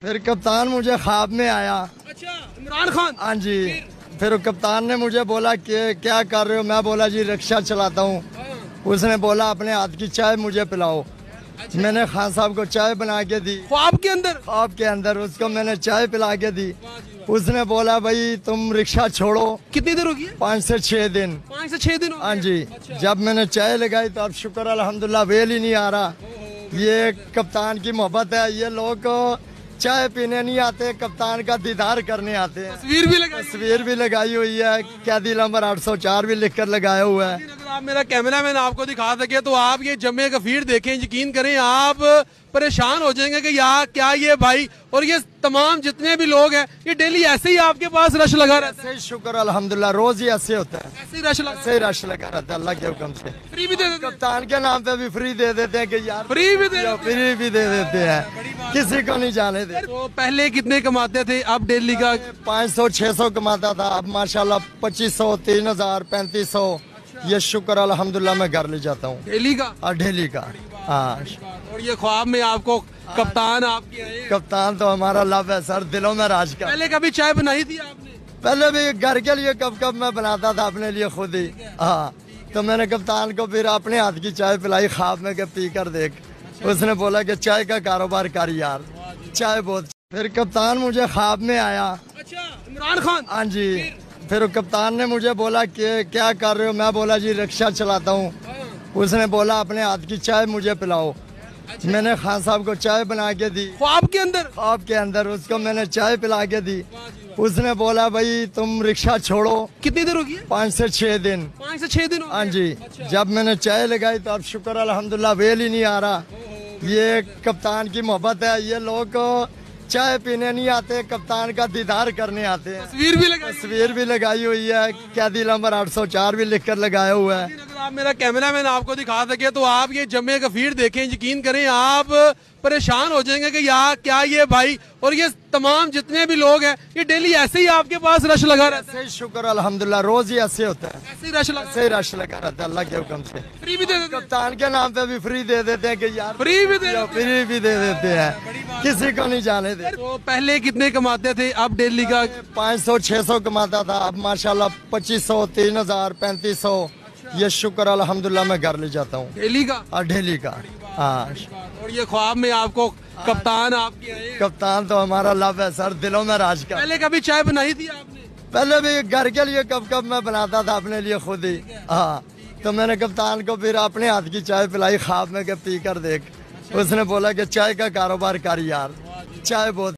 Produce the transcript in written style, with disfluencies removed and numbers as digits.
फिर कप्तान मुझे ख्वाब में आया। अच्छा, इमरान खान। हाँ जी। फिर कप्तान ने मुझे बोला कि क्या कर रहे हो, मैं बोला जी रिक्शा चलाता हूँ। उसने बोला अपने हाथ की चाय मुझे पिलाओ। अच्छा। मैंने खान साहब को चाय बना के दी। ख्वाब के अंदर? ख्वाब के अंदर उसको मैंने चाय पिला के दी। उसने बोला भाई तुम रिक्शा छोड़ो। कितनी देर होगी? 5 से 6 दिन। 5 से 6 दिन? हाँ जी। अच्छा। जब मैंने चाय लगाई तो अब शुक्र अल्हम्दुलिल्लाह वेल ही नहीं आ रहा। ये कप्तान की मोहब्बत है। ये लोग चाय पीने नहीं आते, कप्तान का दीदार करने आते हैं। तस्वीर भी लगाई हुई है, कैदी नंबर 804 भी लिखकर लगाया हुआ है। अगर आप मेरा कैमरामैन आपको दिखा सके तो आप ये जमे गफीर देखें, यकीन करें आप परेशान हो जाएंगे कि यार क्या ये भाई और ये तमाम जितने भी लोग हैं ये डेली ऐसे ही आपके पास रश लगा रहता है? शुक्र अल्हम्दुलिल्लाह रोज ही ऐसे होता है। ऐसे ही रश लगा रहता है अल्लाह के हुक्म से। फ्री भी दे देते हैं? कप्तान के नाम पे भी फ्री दे देते हैं कि यार फ्री भी दे देते हैं, किसी को नहीं जाने दे। तो पहले कितने कमाते थे, अब डेली का? 500-600 कमाता था, अब माशाल्लाह 2500, 3000, 3500। ये शुक्र अल्हम्दुलिल्लाह मैं घर ले जाता हूँ डेली का। डेली का। हाँ। और ये ख्वाब में आपको कप्तान आपके आए? कप्तान तो हमारा लव है सर, दिलों में राज का। पहले कभी चाय बनाई थी आपने? पहले भी घर के लिए कब मैं बनाता था अपने लिए खुद ही। हाँ, तो मैंने कप्तान को फिर अपने हाथ की चाय पिलाई ख्वाब में के पी कर देख। उसने बोला कि चाय का कारोबार कर यार, चाय बहुत। फिर कप्तान मुझे ख्वाब में आया। अच्छा, इमरान खान। हाँ जी। फिर कप्तान ने मुझे बोला कि क्या कर रहे हो, मैं बोला जी रिक्शा चलाता हूँ। उसने बोला अपने हाथ की चाय मुझे पिलाओ। अच्छा। मैंने खान साहब को चाय बना के दी। ख्वाब के अंदर उसको मैंने चाय पिला के दी। उसने बोला भाई तुम रिक्शा छोड़ो। कितनी देर होगी? 5 से 6 दिन। 5 से 6 दिन? हाँ जी। अच्छा। जब मैंने चाय लगाई तो अब शुक्र अल्हम्दुलिल्लाह वेल ही नहीं आ रहा। ये कप्तान की मोहब्बत है। ये लोग चाय पीने नहीं आते, कप्तान का दीदार करने आते हैं। तस्वीर भी लगाई हुई है, कैदी नंबर 804 भी लिखकर लगाया हुआ है। अगर आप मेरा कैमरामैन आपको दिखा सके तो आप ये जमे गफीर देखें, यकीन करें आप परेशान हो जाएंगे कि यार क्या ये भाई और ये तमाम जितने भी लोग हैं ये डेली ऐसे ही आपके पास रश लगा रहता है? शुक्र अल्हम्दुलिल्लाह रोज ही ऐसे होता है। ऐसे ही रश लगा रहता है अल्लाह के हुक्म से। फ्री भी दे देते हैं? कप्तान के नाम पे भी फ्री दे देते हैं कि यार फ्री भी दे देते हैं, किसी को नहीं जाने दे। तो पहले कितने कमाते थे, अब डेली का? 500-600 कमाता था, अब माशाल्लाह 2500, 3000, 3500। ये शुक्र अल्हम्दुलिल्लाह मैं घर ले जाता हूँ डेली का। डेली का। हाँ। और ये ख्वाब में आपको कप्तान आपके आए? कप्तान तो हमारा लव है सर, दिलों में राज का। पहले कभी चाय बनाई थी आपने? पहले भी घर के लिए कब मैं बनाता था अपने लिए खुद ही। हाँ, तो मैंने कप्तान को फिर अपने हाथ की चाय पिलाई ख्वाब में के पी कर देख। उसने बोला कि चाय का कारोबार कर यार, चाय बहुत।